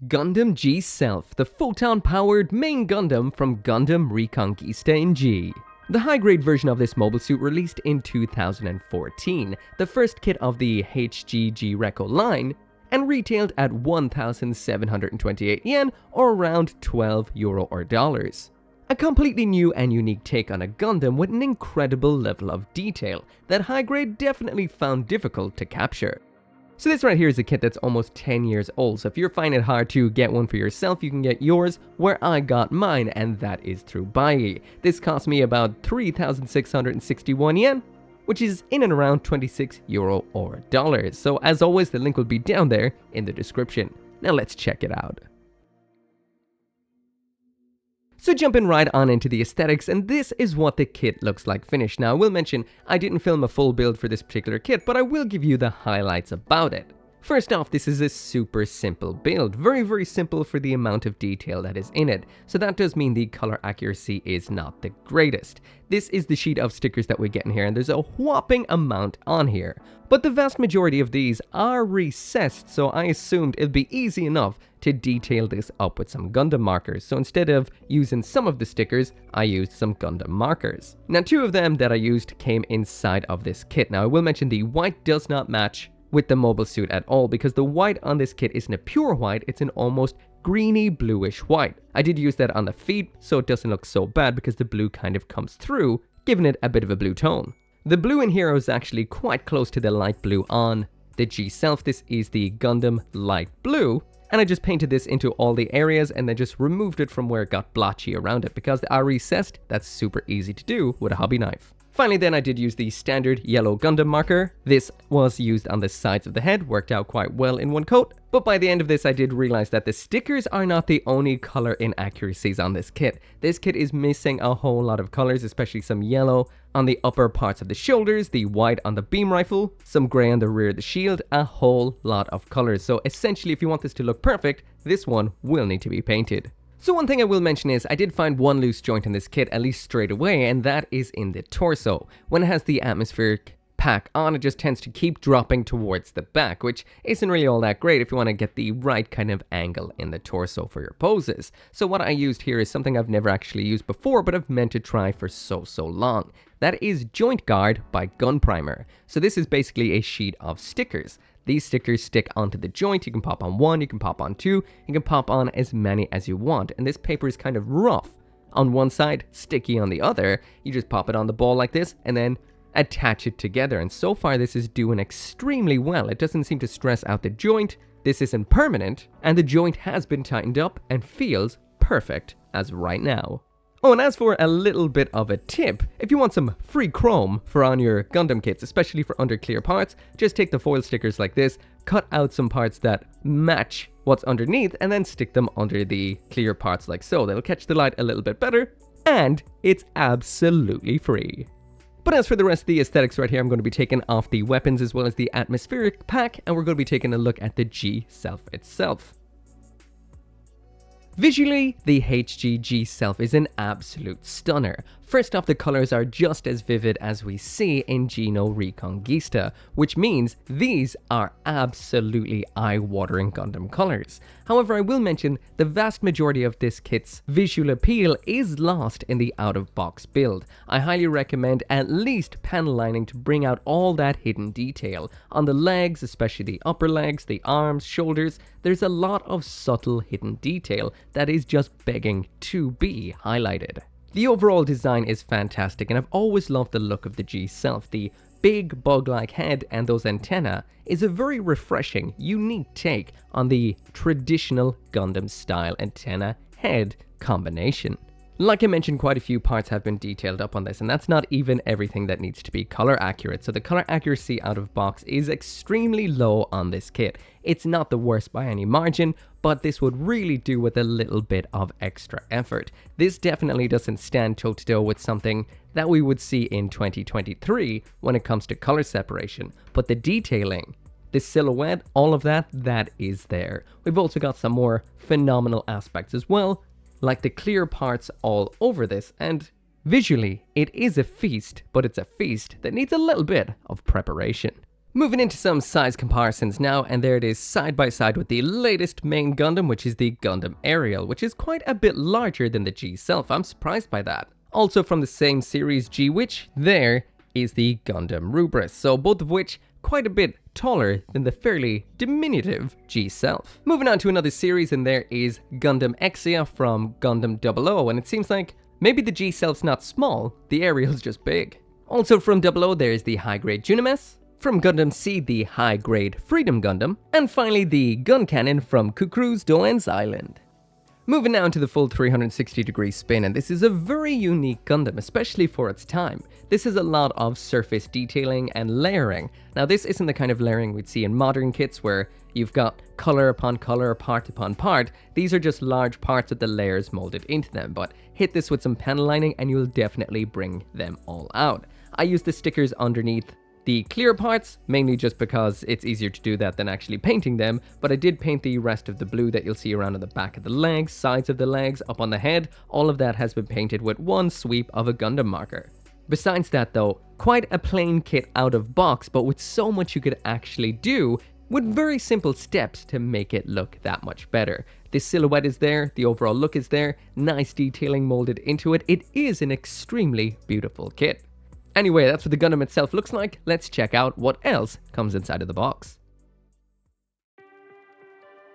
Gundam G-Self, the photon-powered main Gundam from Gundam Reconguista in G. The high-grade version of this mobile suit released in 2014, the first kit of the HGG Reco line, and retailed at 1,728 yen or around €12 or dollars. A completely new and unique take on a Gundam with an incredible level of detail that high-grade definitely found difficult to capture. So this right here is a kit that's almost 10 years old, so if you're finding it hard to get one for yourself, you can get yours where I got mine, and that is through BUYEE. This cost me about 3,661 yen, which is in and around €26 or dollars. So as always, the link will be down there in the description. Now let's check it out. So jumping right on into the aesthetics, and this is what the kit looks like finished. Now I will mention, I didn't film a full build for this particular kit, but I will give you the highlights about it. First off, this is a super simple build, very simple for the amount of detail that is in it, so that does mean the color accuracy is not the greatest. This is the sheet of stickers that we get in here, and there's a whopping amount on here. But the vast majority of these are recessed, so I assumed it'd be easy enough to detail this up with some Gundam markers. So instead of using some of the stickers, I used some Gundam markers. Now 2 of them that I used came inside of this kit. Now I will mention the white does not match with the mobile suit at all, because the white on this kit isn't a pure white, it's an almost greeny bluish white. I did use that on the feet, so it doesn't look so bad because the blue kind of comes through, giving it a bit of a blue tone. The blue in here is actually quite close to the light blue on the G-Self. This is the Gundam Light Blue, and I just painted this into all the areas and then just removed it from where it got blotchy around it, because they are recessed. That's super easy to do with a hobby knife. Finally then, I did use the standard yellow Gundam marker. This was used on the sides of the head, worked out quite well in one coat, but by the end of this I did realize that the stickers are not the only color inaccuracies on this kit. This kit is missing a whole lot of colors, especially some yellow on the upper parts of the shoulders, the white on the beam rifle, some grey on the rear of the shield, a whole lot of colors. So essentially, if you want this to look perfect, this one will need to be painted. So one thing I will mention is I did find one loose joint in this kit, at least straight away, and that is in the torso. When it has the atmospheric pack on, it just tends to keep dropping towards the back, which isn't really all that great if you want to get the right kind of angle in the torso for your poses. So what I used here is something I've never actually used before, but I've meant to try for so long. That is Joint Guard by Gun Primer. So this is basically a sheet of stickers. These stickers stick onto the joint. You can pop on 1, you can pop on 2, you can pop on as many as you want. And this paper is kind of rough on one side, sticky on the other. You just pop it on the ball like this and then attach it together. And so far this is doing extremely well. It doesn't seem to stress out the joint. This isn't permanent, and the joint has been tightened up and feels perfect as right now. Oh, and as for a little bit of a tip, if you want some free chrome for on your Gundam kits, especially for under clear parts, just take the foil stickers like this, cut out some parts that match what's underneath, and then stick them under the clear parts like so. They'll catch the light a little bit better, and it's absolutely free. But as for the rest of the aesthetics right here, I'm going to be taking off the weapons as well as the atmospheric pack, and we're going to be taking a look at the G-Self itself. Visually, the HGG Self is an absolute stunner. First off, the colors are just as vivid as we see in Geno Reconguista, which means these are absolutely eye-watering Gundam colors. However, I will mention the vast majority of this kit's visual appeal is lost in the out-of-box build. I highly recommend at least panel lining to bring out all that hidden detail. On the legs, especially the upper legs, the arms, shoulders, there's a lot of subtle hidden detail that is just begging to be highlighted. The overall design is fantastic, and I've always loved the look of the G-Self. The big bug-like head and those antennae is a very refreshing, unique take on the traditional Gundam style antenna head combination. Like I mentioned, quite a few parts have been detailed up on this, and that's not even everything that needs to be color accurate. So the color accuracy out of box is extremely low on this kit. It's not the worst by any margin, but this would really do with a little bit of extra effort. This definitely doesn't stand toe-to-toe with something that we would see in 2023 when it comes to color separation, but the detailing, the silhouette, all of that is there. We've also got some more phenomenal aspects as well, like the clear parts all over this, and visually it is a feast, but it's a feast that needs a little bit of preparation. Moving into some size comparisons now, and there it is side by side with the latest main Gundam, which is the Gundam Aerial, which is quite a bit larger than the G-Self. I'm surprised by that. Also from the same series G, which there is the Gundam Rubris, so both of which quite a bit taller than the fairly diminutive G-Self. Moving on to another series, and there is Gundam Exia from Gundam 00, and it seems like maybe the G-Self's not small, the Aerial's just big. Also from 00, there is the high-grade Junemes, from Gundam Seed, the high-grade Freedom Gundam, and finally the gun cannon from Kukru's Doan's Island. Moving now into the full 360-degree spin, and this is a very unique Gundam, especially for its time. This is a lot of surface detailing and layering. Now this isn't the kind of layering we'd see in modern kits where you've got color upon color, part upon part. These are just large parts with the layers molded into them, but hit this with some panel lining and you'll definitely bring them all out. I use the stickers underneath the clear parts, mainly just because it's easier to do that than actually painting them, but I did paint the rest of the blue that you'll see around on the back of the legs, sides of the legs, up on the head. All of that has been painted with one sweep of a Gundam marker. Besides that though, quite a plain kit out of box, but with so much you could actually do with very simple steps to make it look that much better. The silhouette is there, the overall look is there, nice detailing molded into it. It is an extremely beautiful kit. Anyway, that's what the Gundam itself looks like. Let's check out what else comes inside of the box.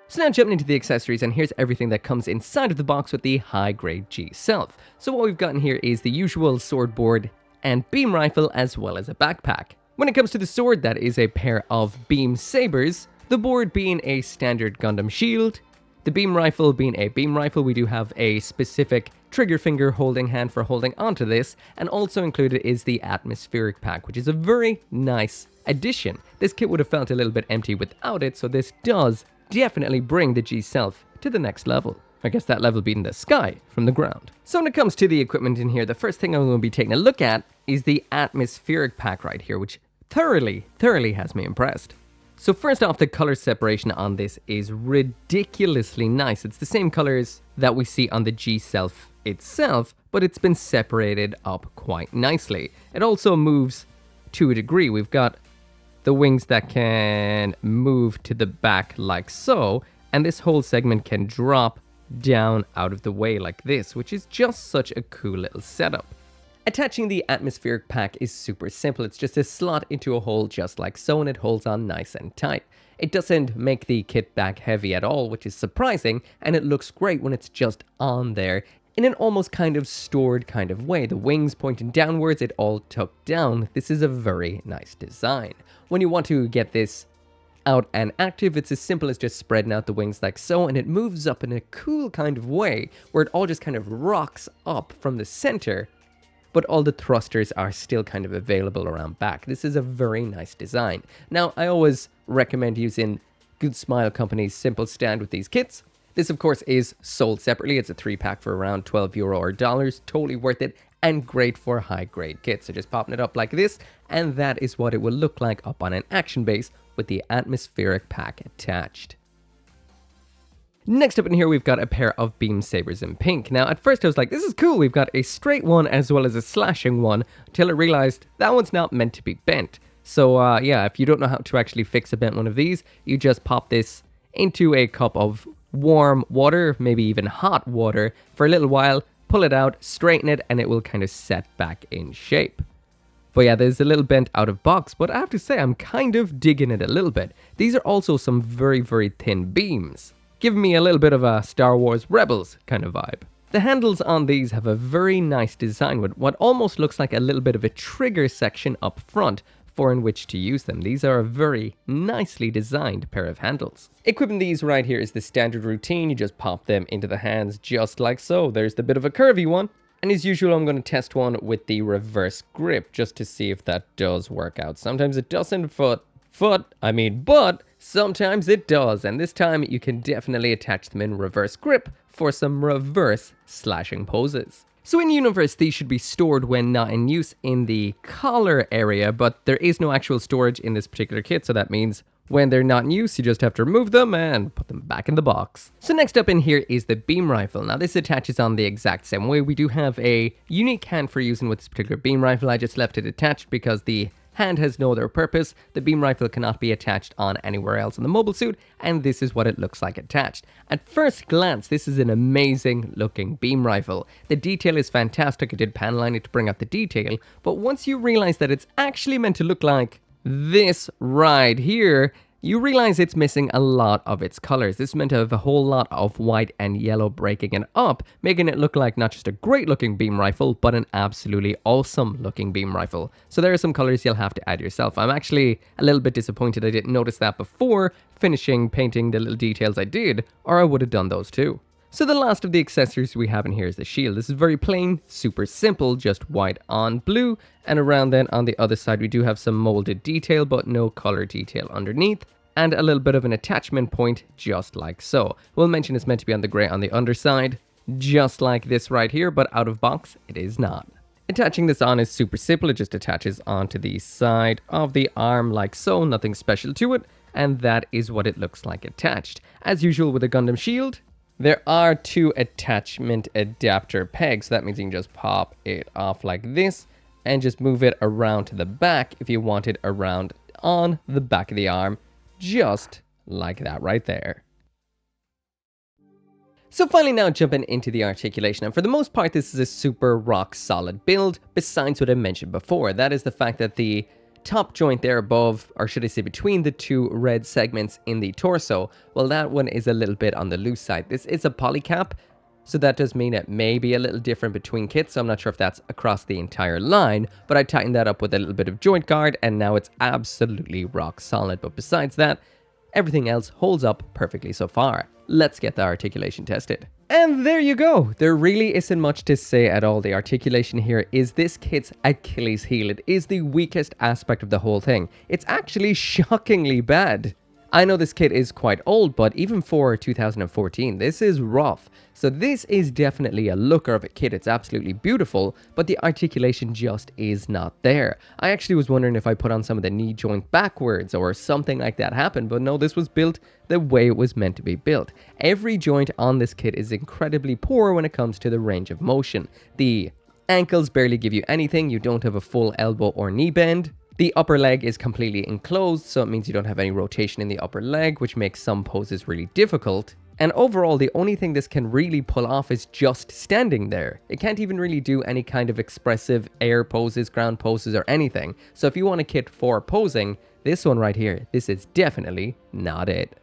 So now jumping into the accessories, and here's everything that comes inside of the box with the high-grade G-Self. So what we've gotten here is the usual sword board and beam rifle, as well as a backpack. When it comes to the sword, that is a pair of beam sabers, the board being a standard Gundam shield, the beam rifle being a beam rifle. We do have a specific trigger finger holding hand for holding onto this, and also included is the Atmospheric Pack, which is a very nice addition. This kit would have felt a little bit empty without it, so this does definitely bring the G-Self to the next level. I guess that level being the sky from the ground. So when it comes to the equipment in here, the first thing I'm going to be taking a look at is the Atmospheric Pack right here, which thoroughly has me impressed. So first off, the color separation on this is ridiculously nice. It's the same colors that we see on the G-Self itself, but it's been separated up quite nicely. It also moves to a degree. We've got the wings that can move to the back like so, and this whole segment can drop down out of the way like this, which is just such a cool little setup. Attaching the Atmospheric Pack is super simple. It's just a slot into a hole just like so, and it holds on nice and tight. It doesn't make the kit back heavy at all, which is surprising, and it looks great when it's just on there in an almost kind of stored kind of way. The wings pointing downwards, it all tucked down. This is a very nice design. When you want to get this out and active, it's as simple as just spreading out the wings like so, and it moves up in a cool kind of way where it all just kind of rocks up from the center, but all the thrusters are still kind of available around back. This is a very nice design. Now, I always recommend using Good Smile Company's simple stand with these kits. This, of course, is sold separately. It's a 3-pack for around €12 or dollars. Totally worth it and great for high-grade kits. So just popping it up like this, and that is what it will look like up on an action base with the Atmospheric Pack attached. Next up in here, we've got a pair of beam sabers in pink. Now, at first I was like, this is cool. We've got a straight one as well as a slashing one, until I realized that one's not meant to be bent. So yeah, if you don't know how to actually fix a bent one of these, you just pop this into a cup of warm water, maybe even hot water, for a little while, pull it out, straighten it, and it will kind of set back in shape. But yeah, there's a little bent out of box, but I have to say I'm kind of digging it a little bit. These are also some very thin beams, giving me a little bit of a Star Wars Rebels kind of vibe. The handles on these have a very nice design with what almost looks like a little bit of a trigger section up front for in which to use them. These are a very nicely designed pair of handles. Equipping these right here is the standard routine. You just pop them into the hands just like so. There's the bit of a curvy one. And as usual, I'm going to test one with the reverse grip just to see if that does work out. Sometimes it doesn't, but sometimes it does. And this time you can definitely attach them in reverse grip for some reverse slashing poses. So in universe, these should be stored when not in use in the collar area, but there is no actual storage in this particular kit, so that means when they're not in use, you just have to remove them and put them back in the box. So next up in here is the beam rifle. Now this attaches on the exact same way. We do have a unique hand for using with this particular beam rifle. I just left it attached because the hand has no other purpose, the beam rifle cannot be attached on anywhere else in the mobile suit, and this is what it looks like attached. At first glance, this is an amazing looking beam rifle. The detail is fantastic, I did panline it to bring out the detail, but once you realize that it's actually meant to look like this right here, you realize it's missing a lot of its colors. This is meant to have a whole lot of white and yellow breaking it up, making it look like not just a great looking beam rifle, but an absolutely awesome looking beam rifle. So there are some colors you'll have to add yourself. I'm actually a little bit disappointed I didn't notice that before finishing painting the little details I did, or I would have done those too. So the last of the accessories we have in here is the shield. This is very plain, super simple, just white on blue, and around then on the other side we do have some molded detail but no color detail underneath, and a little bit of an attachment point just like so. We'll mention it's meant to be on the grey on the underside, just like this right here, but out of box it is not. Attaching this on is super simple, it just attaches onto the side of the arm like so, nothing special to it, and that is what it looks like attached. As usual with a Gundam shield, there are 2 attachment adapter pegs, so that means you can just pop it off like this and just move it around to the back if you want it around on the back of the arm, just like that right there. So finally now jumping into the articulation, and for the most part this is a super rock solid build, besides what I mentioned before. That is the fact that the top joint there above, or should I say between the 2 red segments in the torso, well that one is a little bit on the loose side. This is a polycap, so that does mean it may be a little different between kits, so I'm not sure if that's across the entire line, but I tightened that up with a little bit of joint guard and now it's absolutely rock solid. But besides that, everything else holds up perfectly so far. Let's get the articulation tested. And there you go. There really isn't much to say at all. The articulation here is this kit's Achilles heel. It is the weakest aspect of the whole thing. It's actually shockingly bad. I know this kit is quite old, but even for 2014, this is rough. So this is definitely a looker of a kit. It's absolutely beautiful, but the articulation just is not there. I actually was wondering if I put on some of the knee joint backwards or something like that happened, but no, this was built the way it was meant to be built. Every joint on this kit is incredibly poor when it comes to the range of motion. The ankles barely give you anything. You don't have a full elbow or knee bend. The upper leg is completely enclosed, so it means you don't have any rotation in the upper leg, which makes some poses really difficult. And overall, the only thing this can really pull off is just standing there. It can't even really do any kind of expressive air poses, ground poses, or anything. So if you want a kit for posing, this one right here, this is definitely not it.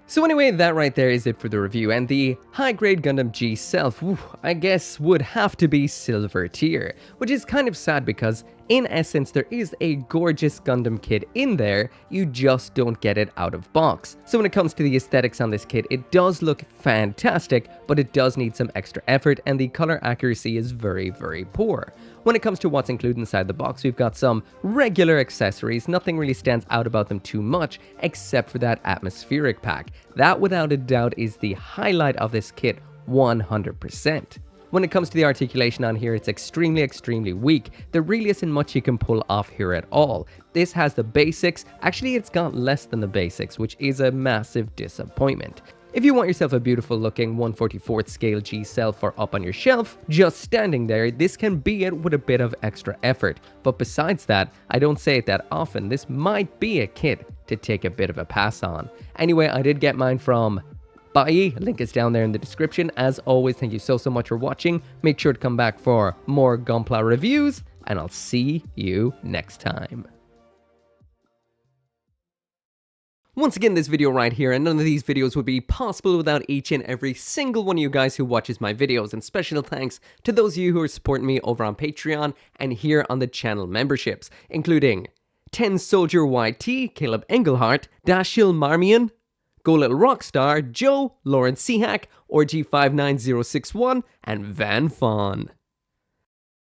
So anyway, that right there is it for the review, and the high-grade Gundam G-Self, I guess, would have to be silver tier, which is kind of sad because, in essence, there is a gorgeous Gundam kit in there, you just don't get it out of box. So when it comes to the aesthetics on this kit, it does look fantastic, but it does need some extra effort, and the color accuracy is very, very poor. When it comes to what's included inside the box, we've got some regular accessories. Nothing really stands out about them too much, except for that atmospheric pack. That, without a doubt, is the highlight of this kit 100%. When it comes to the articulation on here, it's extremely, extremely weak. There really isn't much you can pull off here at all. This has the basics. Actually, it's got less than the basics, which is a massive disappointment. If you want yourself a beautiful looking 1/44th scale G-Self for up on your shelf, just standing there, this can be it with a bit of extra effort. But besides that, I don't say it that often, this might be a kit to take a bit of a pass on. Anyway, I did get mine from BUYEE, link is down there in the description. As always, thank you so much for watching. Make sure to come back for more gunpla reviews, and I'll see you next time. Once again, this video right here, and none of these videos would be possible without each and every single one of you guys who watches my videos, and special thanks to those of you who are supporting me over on Patreon and here on the channel memberships, including 10 Soldier YT, Caleb Engelhart, Dashil Marmion, Go Little Rockstar, Joe, Lauren Seahack, Org59061, and Van Fawn.